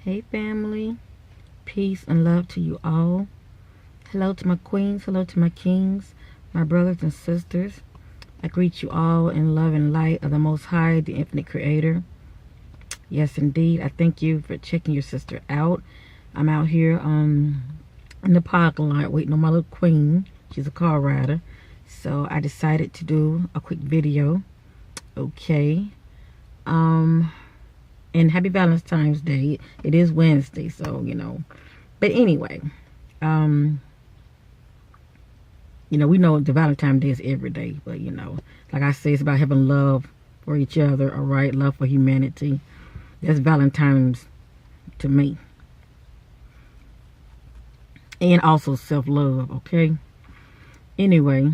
Hey family, peace and love to you all. Hello to my queens, hello to my kings, my brothers and sisters. I greet you all in love and light of the Most High, the Infinite Creator. Yes, indeed. I thank you for checking your sister out. I'm out here in the parking lot waiting on my little queen. She's a car rider. So I decided to do a quick video. Okay. And happy Valentine's Day. It is Wednesday, so but anyway, we know the Valentine's Day is every day, but like I say, it's about having love for each other, all right? Love for humanity. That's Valentine's to me. And also self-love, okay? Anyway,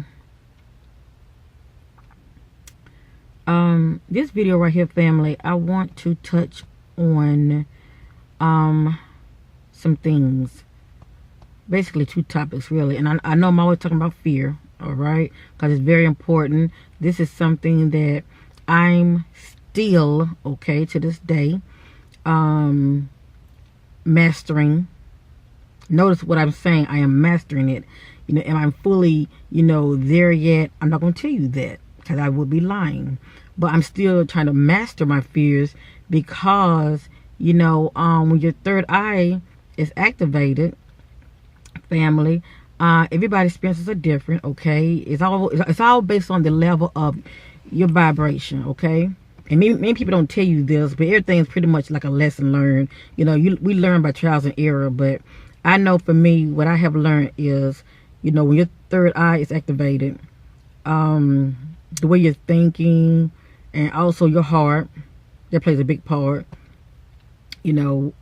this video right here, family, I want to touch on some things, basically two topics really. And I know I'm always talking about fear, all right, because it's very important. This is something that I'm still, okay, to this day, mastering. Notice what I'm saying. I am mastering it. Am I fully there yet? I'm not going to tell you that, because I would be lying. But I'm still trying to master my fears, because when your third eye is activated, family, everybody's experiences are different, okay? It's all based on the level of your vibration, okay? And many people don't tell you this, but everything's pretty much like a lesson learned. We learn by trials and error. But I know for me, what I have learned is, when your third eye is activated, the way you're thinking, and also your heart, that plays a big part. If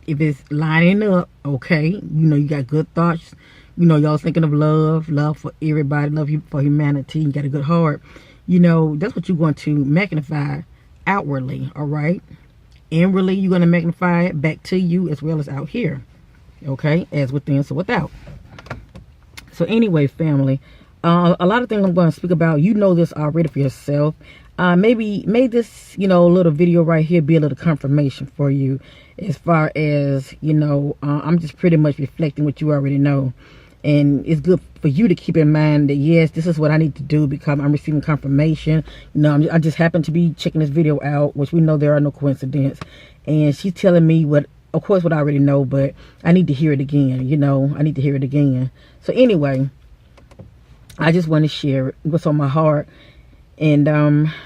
it's lining up, okay, you got good thoughts, y'all thinking of love for everybody, love you for humanity, you got a good heart, that's what you're going to magnify outwardly, all right? Inwardly, you're going to magnify it back to you as well as out here, okay? As within, so without. So anyway, family, a lot of things I'm going to speak about, this already for yourself. Maybe this, little video right here be a little confirmation for you, as far as, I'm just pretty much reflecting what you already know. And it's good for you to keep in mind that, yes, this is what I need to do, because I'm receiving confirmation. I just happen to be checking this video out, which we know there are no coincidences. And she's telling me what I already know, but I need to hear it again, I need to hear it again. So anyway, I just want to share what's on my heart. And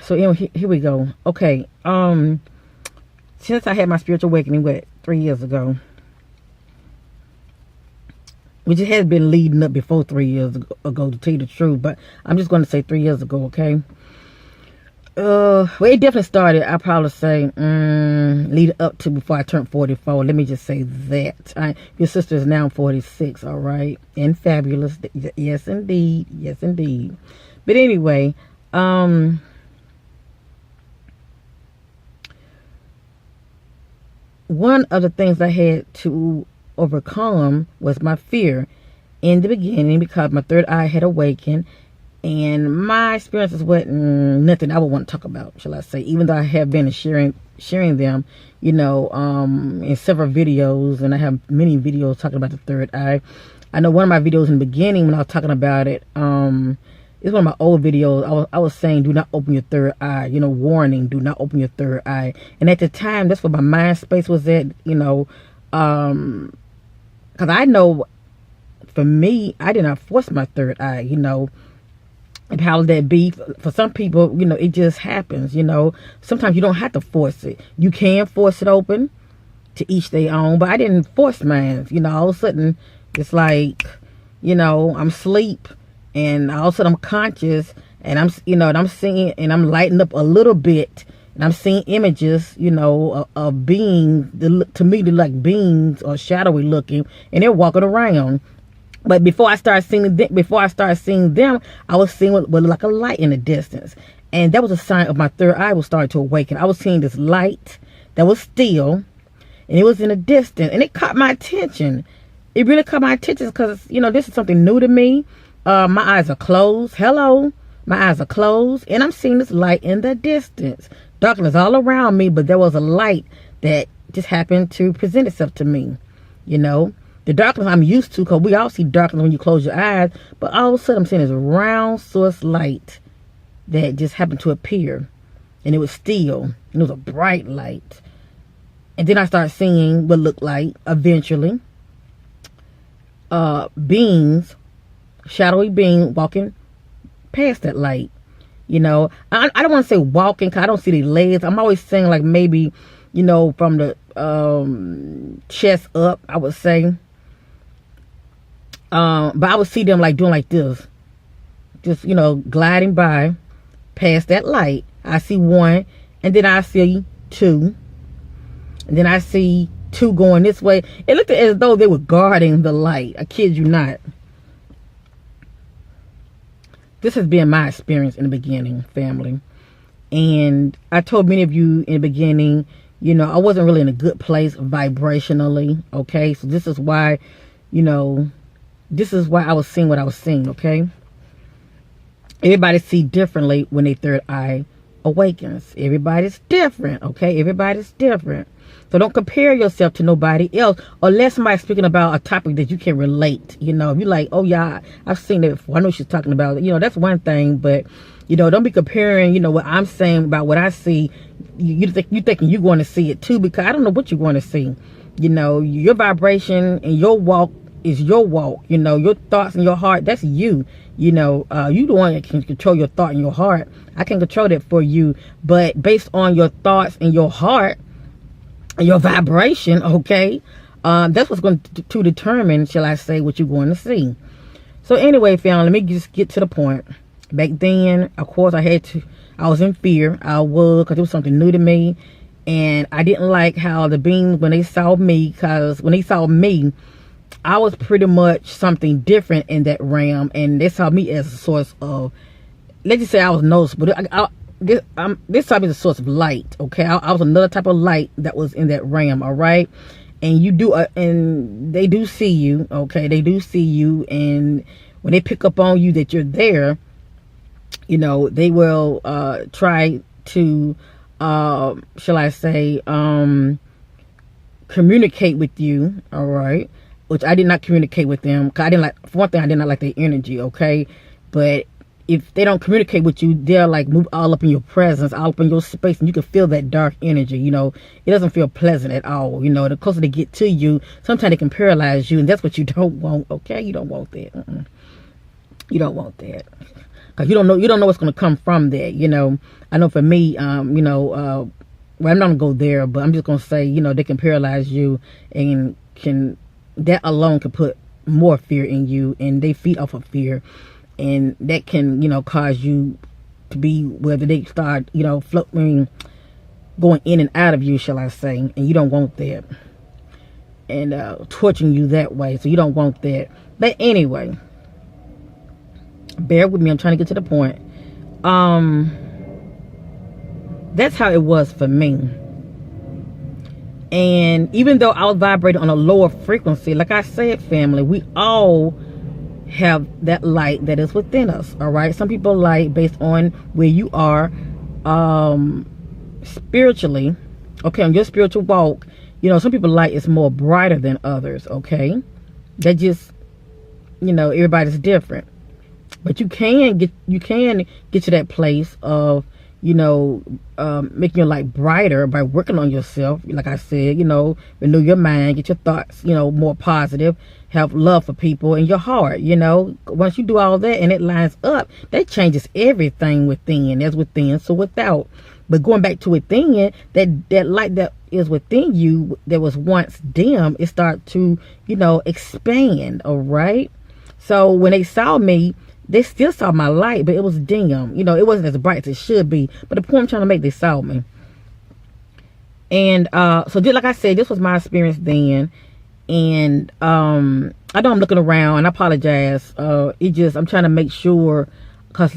so here we go. Okay, since I had my spiritual awakening 3 years ago, which it has been leading up before 3 years ago, to tell you the truth, but I'm just going to say 3 years ago, okay? Well, it definitely started, I'll probably say, lead up to before I turned 44. Let me just say that. Your sister is now 46, all right? And fabulous. Yes, indeed. Yes, indeed. But anyway, one of the things I had to overcome was my fear in the beginning, because my third eye had awakened, and my experiences wasn't nothing I would want to talk about, shall I say, even though I have been sharing them, in several videos, and I have many videos talking about the third eye. I know one of my videos in the beginning, when I was talking about it, it's one of my old videos. I was saying, do not open your third eye. Warning, do not open your third eye. And at the time, that's where my mind space was at, because I know, for me, I did not force my third eye, and how would that be? For some people, it just happens, Sometimes you don't have to force it. You can force it open, to each their own, but I didn't force mine. All of a sudden, it's like, I'm asleep, and all of a sudden I'm conscious, and I'm seeing, and I'm lighting up a little bit, and I'm seeing images, of beings, to me they're like beings or shadowy looking, and they're walking around. But before I started seeing them, I was seeing what looked like a light in the distance, and that was a sign of my third eye was starting to awaken. I was seeing this light that was still, and it was in the distance, and it caught my attention. It really caught my attention because this is something new to me. My eyes are closed. Hello. My eyes are closed, and I'm seeing this light in the distance. Darkness all around me, but there was a light that just happened to present itself to me. You know, the darkness I'm used to, because we all see darkness when you close your eyes, but all of a sudden I'm seeing this round source light that just happened to appear, and it was still, and it was a bright light. And then I started seeing what looked like, eventually, beings, shadowy being walking past that light. You know, I don't want to say walking, because I don't see their legs. I'm always saying like maybe, you know, from the chest up, I would say. But I would see them like doing like this, just, you know, gliding by past that light. I see one, and then I see two, and then I see two going this way. It looked as though they were guarding the light. I kid you not. This has been my experience in the beginning, family. And I told many of you in the beginning, you know, I wasn't really in a good place vibrationally, okay? So this is why, you know, this is why I was seeing what I was seeing, okay? Everybody see differently when their third eye awakens. Everybody's different, okay? Everybody's different. So don't compare yourself to nobody else, unless somebody's speaking about a topic that you can relate. You know, if you're like, oh yeah, I've seen it before, I know she's talking about it. You know, that's one thing, but you know, don't be comparing, you know, what I'm saying about what I see. You thinking you're going to see it too, because I don't know what you're going to see. You know, your vibration and your walk is your walk. You know, your thoughts and your heart, that's you. You know, you the one that can control your thought and your heart. I can control that for you, but based on your thoughts and your heart, your vibration, okay, that's what's going to determine, shall I say, what you're going to see. So anyway, family, let me just get to the point. Back then, of course, I was in fear. I was, because it was something new to me, and I didn't like how the beings, when they saw me, because when they saw me, I was pretty much something different in that realm, and they saw me as a source of, let's just say I was noticeable. This type is a source of light, okay? I was another type of light that was in that realm, all right? And you do, and they do see you, okay? They do see you, and when they pick up on you that you're there, you know, they will try to, shall I say, communicate with you, all right? Which I did not communicate with them, because I didn't like, for one thing, I did not like their energy, okay? But if they don't communicate with you, they'll like move all up in your presence, all up in your space, and you can feel that dark energy. You know, it doesn't feel pleasant at all. You know, the closer they get to you, sometimes they can paralyze you, and that's what you don't want. Okay, you don't want that. You don't want that, because you don't know what's going to come from that. You know, I know for me, you know, well, I'm not gonna go there, but I'm just gonna say, you know, they can paralyze you, and that alone can put more fear in you, and they feed off of fear. And that can, you know, cause you to be, whether they start, you know, floating, going in and out of you, shall I say, and you don't want that. And torturing you that way, so you don't want that. But anyway, bear with me, I'm trying to get to the point. That's how it was for me. And even though I was vibrating on a lower frequency, like I said, family, we all have that light that is within us, all right? Some people light based on where you are spiritually, okay, on your spiritual walk. You know, some people light is more brighter than others, okay? That just, you know, everybody's different. But you can get to that place of, you know, making your light brighter by working on yourself. Like I said, you know, renew your mind, get your thoughts, you know, more positive, have love for people in your heart. You know, once you do all that and it lines up, that changes everything within. That's within, so without. But going back to within, that light that is within you that was once dim, it starts to, you know, expand. All right. So when they saw me, they still saw my light, but it was dim. You know, it wasn't as bright as it should be. But the point I'm trying to make, they saw me. And so just like I said, this was my experience then. And I know I'm looking around, and I apologize. I'm trying to make sure, because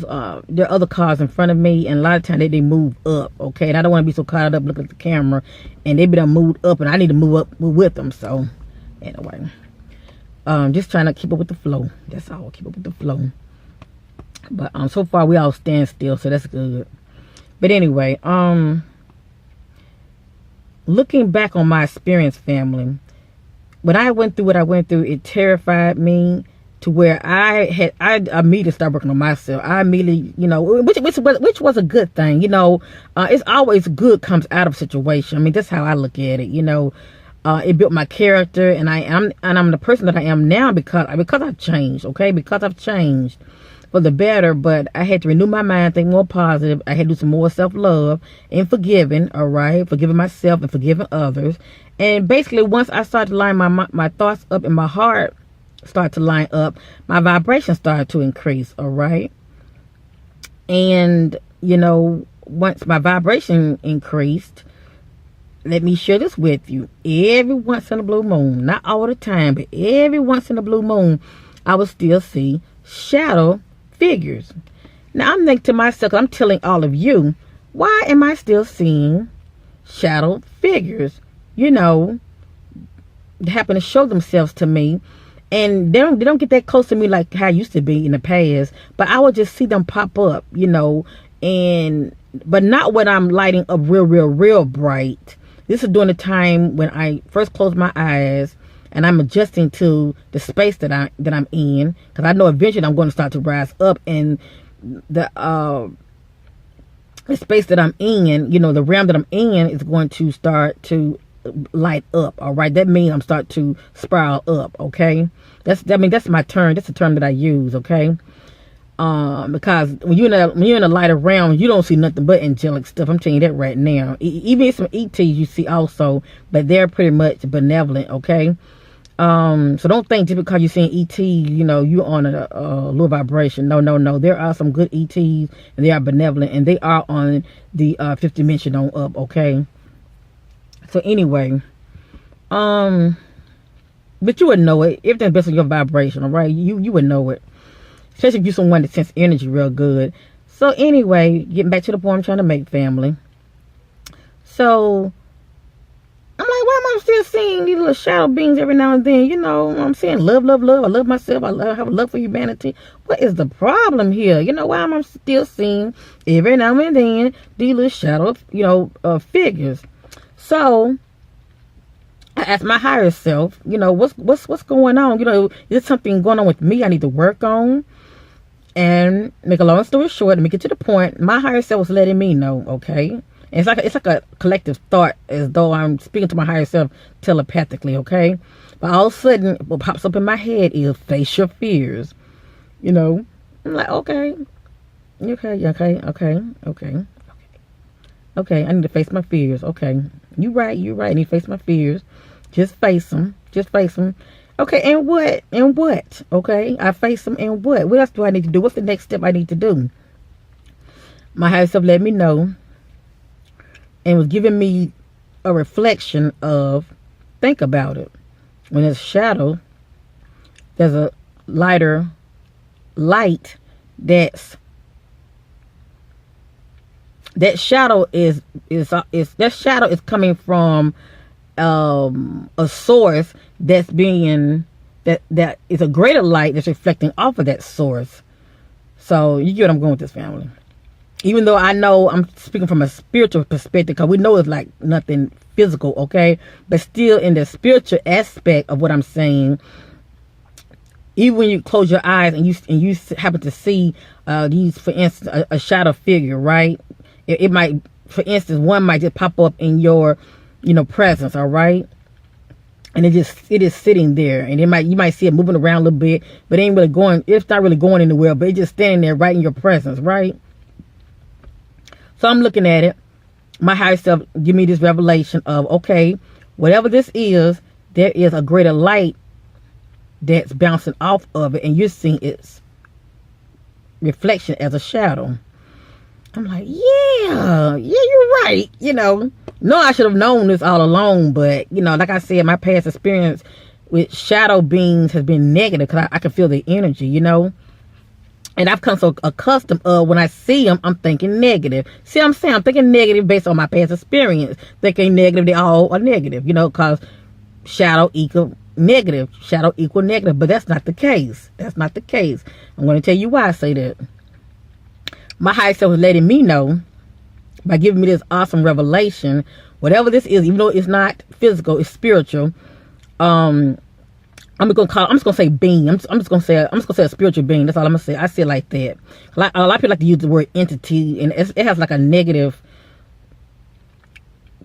there are other cars in front of me, and a lot of times they move up, okay? And I don't want to be so caught up looking at the camera, and they be done moved up, and I need to move up with them. So anyway, just trying to keep up with the flow. That's all, keep up with the flow. But so far we all stand still, so that's good. But anyway, when looking back on my experience, family, when I went through what I went through, it terrified me to where I immediately started working on myself. I immediately, which was a good thing. It's always good comes out of situation. I mean, that's how I look at it. It built my character, and I'm the person that I am now because I've changed. Okay, because I've changed for the better. But I had to renew my mind, think more positive. I had to do some more self-love and forgiving. All right, forgiving myself and forgiving others. And basically, once I started to line my thoughts up in my heart, start to line up, my vibration started to increase. All right, and once my vibration increased, let me share this with you. Every once in a blue moon, not all the time, but every once in a blue moon, I will still see shadow figures. Now I'm thinking to myself, I'm telling all of you, why am I still seeing shadow figures? They happen to show themselves to me, and they don't get that close to me like how I used to be in the past. But I would just see them pop up, but not when I'm lighting up real bright. This is during the time when I first close my eyes and I'm adjusting to the space that I'm in, because I know eventually I'm going to start to rise up, and the space that I'm in, the realm that I'm in is going to start to light up. All right, that means I'm start to spiral up. Okay, that's my term. That's the term that I use. Okay, because when you're in a lighter realm, you don't see nothing but angelic stuff. I'm telling you that right now. Even some ETs you see also, but they're pretty much benevolent. Okay, so don't think just because you're seeing ET, you're on a low vibration. No. There are some good ETs, and they are benevolent, and they are on the fifth dimension on up. Okay. So anyway, but you would know it. Everything's based on your vibration, all right? You would know it. Especially if you're someone that senses energy real good. So anyway, getting back to the point I'm trying to make, family. So I'm like, why am I still seeing these little shadow beings every now and then? I'm saying love. I love myself. I have a love for humanity. What is the problem here? Why am I still seeing every now and then these little shadow, figures? So I asked my higher self, what's going on? Is there something going on with me I need to work on? And make a long story short, let me get to the point. My higher self was letting me know, okay? And it's like a collective thought, as though I'm speaking to my higher self telepathically, okay? But all of a sudden, what pops up in my head is face your fears. I'm like, okay, I need to face my fears. Okay, you right. I need to face my fears. Just face them. Okay, and what? Okay, I face them, and what? What else do I need to do? What's the next step I need to do? My higher self let me know, and was giving me a reflection of, think about it. When there's shadow, there's a lighter light that shadow is coming from a source that's being that is a greater light that's reflecting off of that source. So you get what I'm going with this, family. Even though I know I'm speaking from a spiritual perspective, because we know it's like nothing physical, okay? But still, in the spiritual aspect of what I'm saying, even when you close your eyes and you happen to see these, for instance, a shadow figure, right? It might, for instance, one might just pop up in your, presence, all right? And it is sitting there, and you might see it moving around a little bit, but it ain't really going. It's not really going anywhere, but it's just standing there right in your presence, right? So I'm looking at it. My higher self give me this revelation of, okay, whatever this is, there is a greater light that's bouncing off of it, and you're seeing its reflection as a shadow. I'm like, yeah, you're right. No, I should have known this all along, but like I said, my past experience with shadow beings has been negative, because I can feel the energy, and I've come so accustomed when I see them, I'm thinking negative. See what I'm saying? I'm thinking negative based on my past experience. Thinking negative, they all are negative, because shadow equal negative, but that's not the case. I'm going to tell you why I say that. My higher self was letting me know, by giving me this awesome revelation, whatever this is, even though it's not physical, it's spiritual. I'm just gonna say being. I'm just gonna say a spiritual being. That's all I'm gonna say. I say it like that. A lot of people like to use the word entity, and it has like a negative,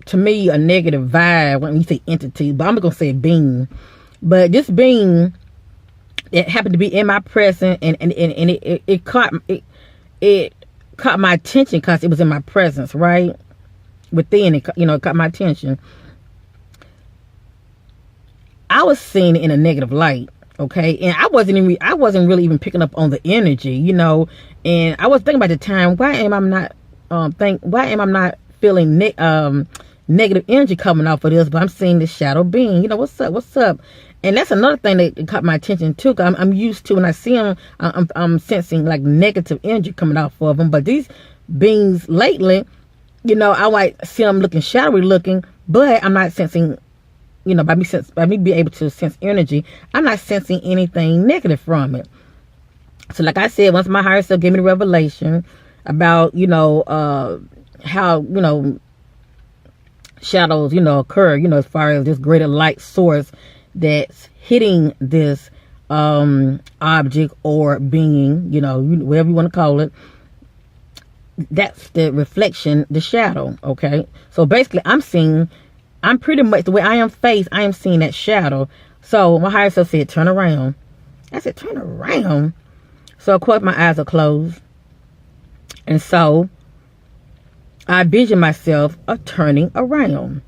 to me, a negative vibe when you say entity. But I'm just gonna say being. But this being, it happened to be in my presence, and it caught my attention because it was in my presence, right? Within it, it caught my attention. I was seeing it in a negative light, okay, and I wasn't really even picking up on the energy, and I was thinking about the time, why am I not feeling negative energy coming off of this? But I'm seeing this shadow being, what's up, and that's another thing that caught my attention too. Cause I'm used to when I see them, I'm sensing like negative energy coming off of them. But these beings lately, I might see them looking shadowy looking, but I'm not sensing. By me being able to sense energy, I'm not sensing anything negative from it. So like I said, once my higher self gave me the revelation about, how, shadows, occur, as far as this greater light source that's hitting this object or being, whatever you want to call it, that's the reflection, the shadow, okay? So basically, I'm pretty much, the way I am faced, I am seeing that shadow. So my higher self said, turn around. I said, turn around. So of course my eyes are closed. And so I vision myself turning around.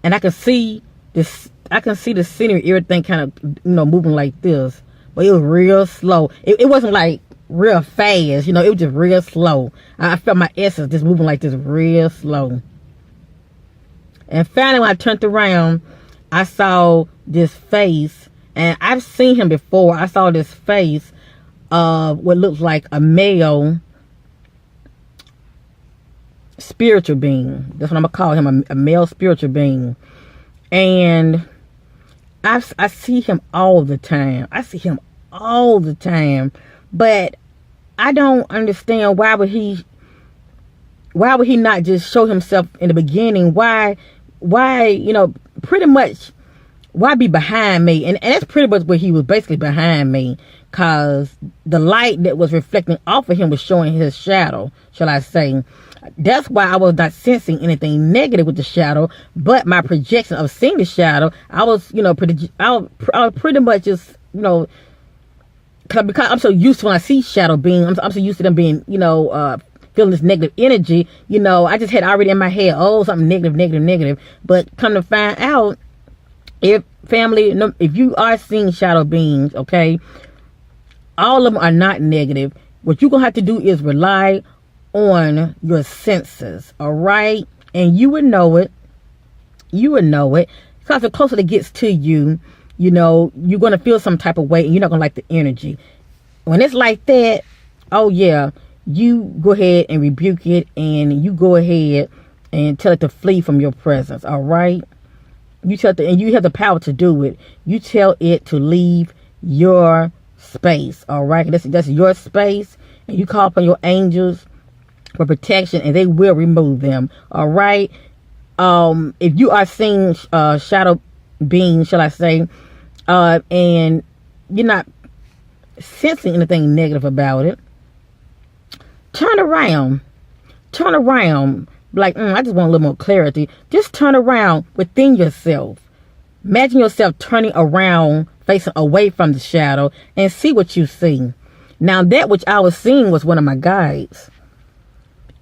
And I can see the scenery, everything kind of, moving like this. But it was real slow. It wasn't like real fast, it was just real slow. I felt my essence just moving like this real slow. And finally, when I turned around, I saw this face, and I've seen him before. I saw this face of what looks like a male spiritual being. That's what I'm gonna call him, a male spiritual being. And I see him all the time. But I don't understand why would he not just show himself in the beginning? Why, pretty much, why be behind me? And that's pretty much where he was, basically behind me, because the light that was reflecting off of him was showing his shadow, shall I say. That's why I was not sensing anything negative with the shadow, but my projection of seeing the shadow, I was pretty much just, because I'm so used to when I see shadow beings, I'm so used to them being, feeling this negative energy, I just had already in my head, something negative. But come to find out, if you are seeing shadow beings, okay, all of them are not negative. What you're going to have to do is rely on your senses, all right? And you would know it. Because the closer it gets to you, you're going to feel some type of way, and you're not going to like the energy. When it's like that, oh yeah, you go ahead and rebuke it, and you go ahead and tell it to flee from your presence, all right? And you have the power to do it. You tell it to leave your space, all right? That's your space, and you call upon your angels for protection, and they will remove them, all right? If you are seeing shadow beings, shall I say, and you're not sensing anything negative about it, turn around, like, I just want a little more clarity. Just turn around within yourself. Imagine yourself turning around, facing away from the shadow, and see what you see. Now, that which I was seeing was one of my guides.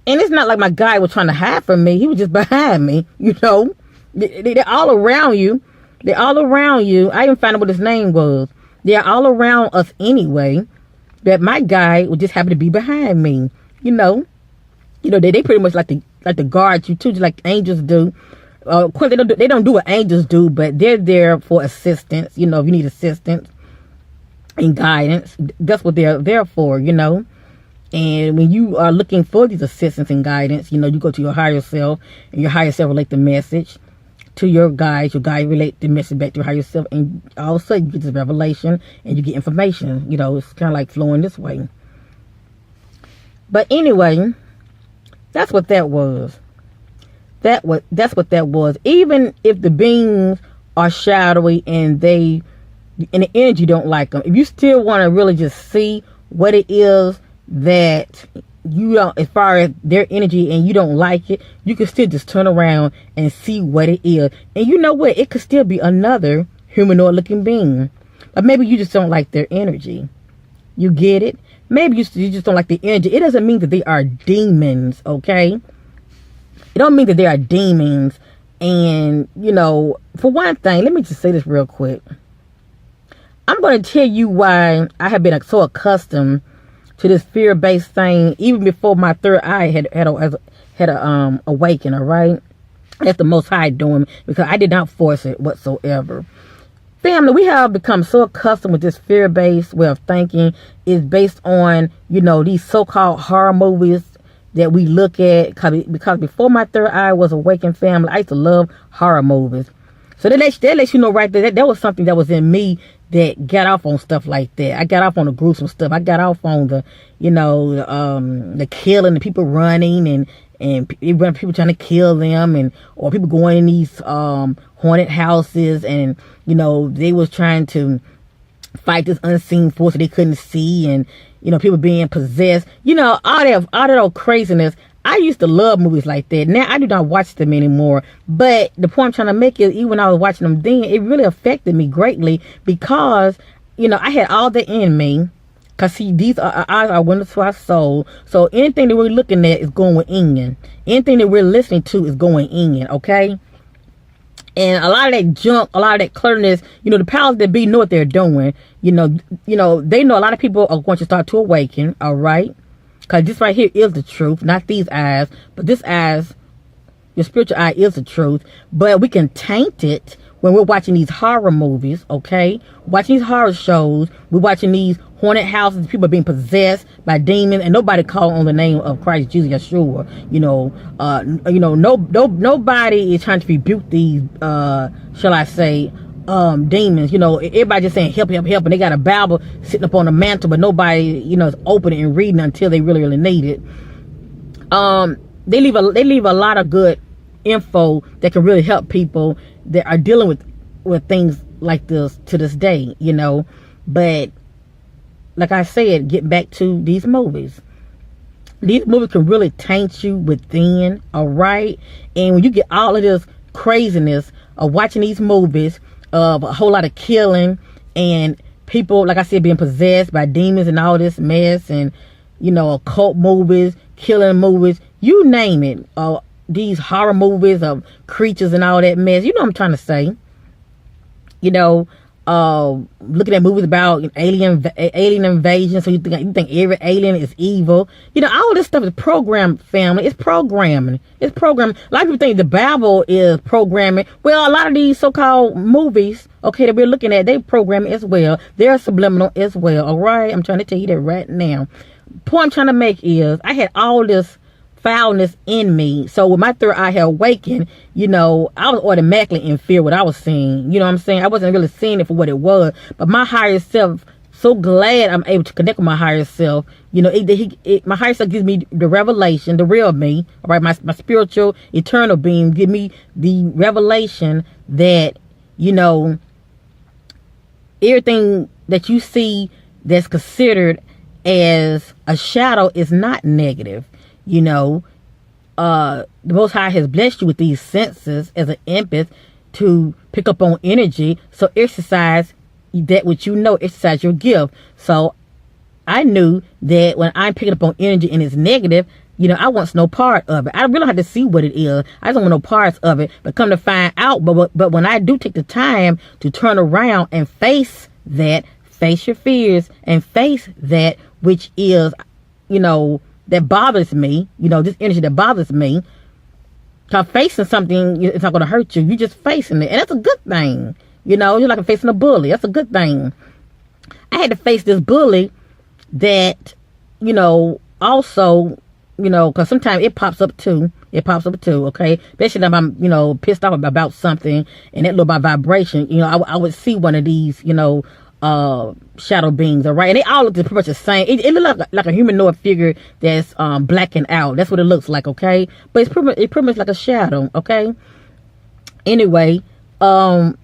And it's not like my guide was trying to hide from me. He was just behind me, They're all around you. I even found out what his name was. They're all around us anyway. That my guide would just happen to be behind me. They pretty much like to guard you too, just like angels do. Of course, they don't do what angels do, but they're there for assistance. If you need assistance and guidance, that's what they're there for. And when you are looking for these assistance and guidance, you go to your higher self, and your higher self relate the message to your guide. Your guide relate the message back to your higher self, and all of a sudden you get this revelation and you get information. It's kind of like flowing this way. But anyway, that's what that was. That's what that was. Even if the beings are shadowy and the energy don't like them, if you still want to really just see what it is that you don't, as far as their energy, and you don't like it, you can still just turn around and see what it is. And you know what? It could still be another humanoid looking being. But maybe you just don't like their energy. You get it? Maybe you just don't like the energy. It doesn't mean that they are demons, okay? It don't mean that they are demons. And, you know, for one thing, let me just say this real quick. I'm going to tell you why I have been so accustomed to this fear-based thing, even before my third eye had awakened, all right? That's the Most High doing, because I did not force it whatsoever. Family, we have become so accustomed with this fear-based way of thinking. It's based on, you know, these so-called horror movies that we look at. Because before my third eye was awakened, family, I used to love horror movies. So that lets you know right there, that was something that was in me that got off on stuff like that. I got off on the gruesome stuff. I got off on the, you know, the killing, the people running, and people trying to kill them, or people going in these haunted houses, and, you know, they was trying to fight this unseen force that they couldn't see, and, you know, people being possessed, you know, all that old craziness. I used to love movies like that. Now I do not watch them anymore. But the point I'm trying to make is, even when I was watching them then, it really affected me greatly, because, you know, I had all that in me. Because, see, these eyes are windows to our soul. So anything that we're looking at is going in. Anything that we're listening to is going in, okay? And a lot of that junk, a lot of that clearness, you know, the powers that be know what they're doing. You know, they know a lot of people are going to start to awaken, all right? Because this right here is the truth, not these eyes. But this eyes, your spiritual eye, is the truth. But we can taint it when we're watching these horror movies, okay? Watching these horror shows. We're watching these haunted houses. People are being possessed by demons. And nobody called on the name of Christ Jesus, Yeshua. Nobody is trying to rebuke these, shall I say, demons. You know, everybody just saying help, help, help, and they got a Bible sitting up on the mantle, but nobody, you know, is opening and reading until they really, really need it. They leave a lot of good info that can really help people that are dealing with things like this to this day, you know. But like I said, get back to these movies. These movies can really taint you within, all right? And when you get all of this craziness of watching these movies, of a whole lot of killing, and people, like I said, being possessed by demons and all this mess, and, you know, occult movies, killing movies, you name it, these horror movies of creatures and all that mess, you know what I'm trying to say. You know, looking at movies about alien invasion, so you think every alien is evil. You know, all this stuff is programmed, family. It's programming. It's programming. A lot of people think the Bible is programming. Well, a lot of these so-called movies, okay, that we're looking at, they program as well. They're subliminal as well, all right? I'm trying to tell you that right now. Point I'm trying to make is, I had all this foulness in me. So when my third eye had awakened, you know, I was automatically in fear what I was seeing. You know what I'm saying? I wasn't really seeing it for what it was. But my higher self, so glad I'm able to connect with my higher self. You know, my higher self gives me the revelation, the real me. All right, my spiritual, eternal being give me the revelation that, you know, everything that you see that's considered as a shadow is not negative. You know, the Most High has blessed you with these senses as an empath to pick up on energy. So exercise that which you know, exercise your gift. So I knew that when I'm picking up on energy and it's negative, you know, I want no part of it. I really have to see what it is. I don't want no parts of it. But come to find out, but when I do take the time to turn around and face that, face your fears and face that which is, you know, that bothers me, you know, this energy that bothers me. Because facing something, it's not going to hurt you. You're just facing it. And that's a good thing. You know, you're like facing a bully. That's a good thing. I had to face this bully that, you know, also, you know, because sometimes it pops up too. It pops up too, okay? Especially if I'm, you know, pissed off about something and that little by vibration, you know, I would see one of these, you know, shadow beings, all right? And they all look pretty much the same. It looks like a humanoid figure that's blackened out. That's what it looks like, okay? But it's pretty much like a shadow, okay? Anyway, but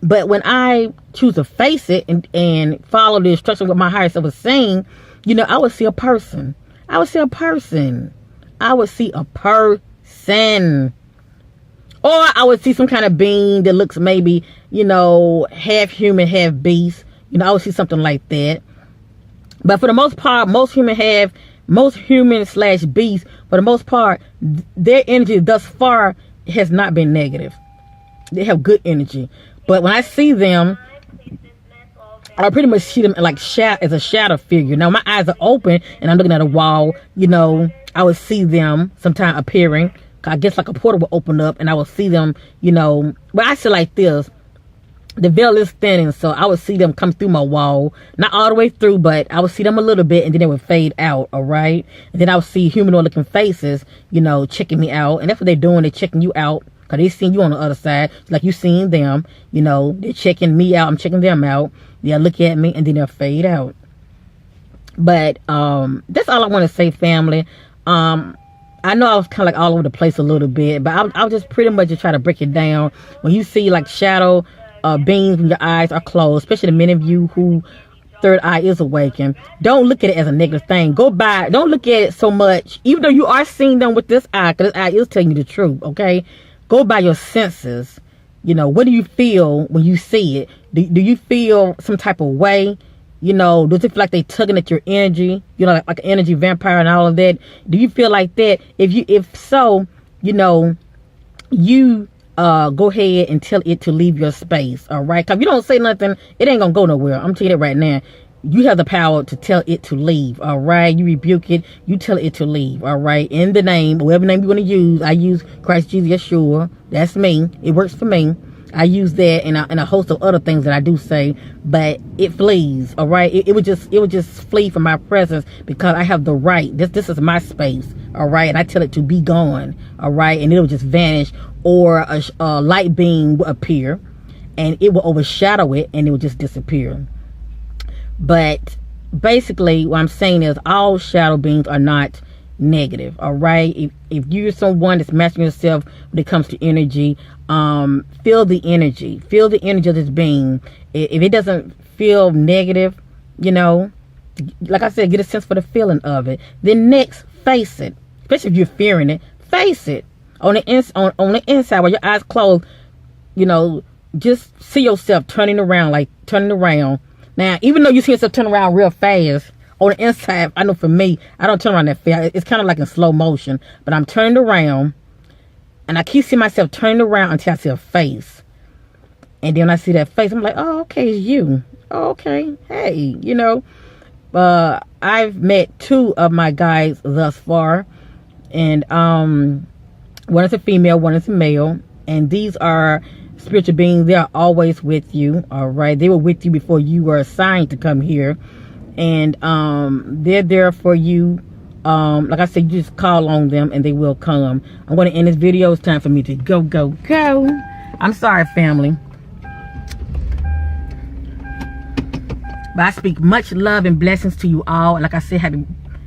when I choose to face it and follow the instruction what my higher self was saying, you know, I would see a person. I would see a person. I would see a person. Or I would see some kind of being that looks maybe, you know, half human, half beast. You know, I would see something like that. But for the most part, most human slash beast, for the most part, their energy thus far has not been negative. They have good energy. But when I see them, I pretty much see them like as a shadow figure. Now my eyes are open and I'm looking at a wall. You know, I would see them sometime appearing. I guess like a portal will open up and I will see them, you know. But I see like this. The veil is thinning, so I would see them come through my wall. Not all the way through, but I would see them a little bit and then they would fade out, all right? And then I would see humanoid looking faces, you know, checking me out. And that's what they're doing. They're checking you out because they seeing you on the other side. It's like you seeing them, you know. They're checking me out. I'm checking them out. They'll look at me and then they'll fade out. But that's all I want to say, family. I know I was kind of like all over the place a little bit, but I'll just pretty much just try to break it down. When you see like shadow beings when your eyes are closed, especially the many of you who third eye is awakened, don't look at it as a negative thing. Go by. Don't look at it so much, even though you are seeing them with this eye, because this eye is telling you the truth, okay? Go by your senses. You know, what do you feel when you see it? Do you feel some type of way? You know, does it feel like they tugging at your energy? You know, like an energy vampire and all of that. Do you feel like that? If so, you know, you go ahead and tell it to leave your space. All right, because if you don't say nothing, it ain't gonna go nowhere. I'm telling you that right now. You have the power to tell it to leave. All right, you rebuke it. You tell it to leave. All right, in the name, whatever name you want to use. I use Christ Jesus Yeshua. That's me. It works for me. I use that and a host of other things that I do say, but it flees. All right, it would just flee from my presence because I have the right. This is my space. All right, and I tell it to be gone. All right, and it will just vanish, or a light beam will appear, and it will overshadow it, and it will just disappear. But basically, what I'm saying is all shadow beings are not negative. All right, if you're someone that's mastering yourself when it comes to energy, feel the energy of this being. If it doesn't feel negative, you know, like I said, get a sense for the feeling of it. Then next, face it. Especially if you're fearing it, face it. On the inside, while your eyes closed, you know, just see yourself turning around. Now, even though you see yourself turn around real fast, on the inside, I know for me, I don't turn around that fast. It's kind of like in slow motion, but I'm turning around. And I keep seeing myself turning around until I see a face. And then when I see that face, I'm like, oh, okay, it's you. Oh, okay, hey, you know. I've met 2 of my guides thus far. And one is a female, one is a male. And these are spiritual beings. They are always with you, all right? They were with you before you were assigned to come here. And they're there for you. Like I said, you just call on them and they will come. I'm going to end this video. It's time for me to go. I'm sorry, family. But I speak much love and blessings to you all. Like I said,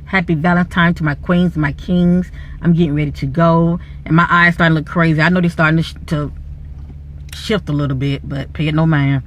happy Valentine to my queens and my kings. I'm getting ready to go. And my eyes starting to look crazy. I know they're starting to shift a little bit, but pay it no mind.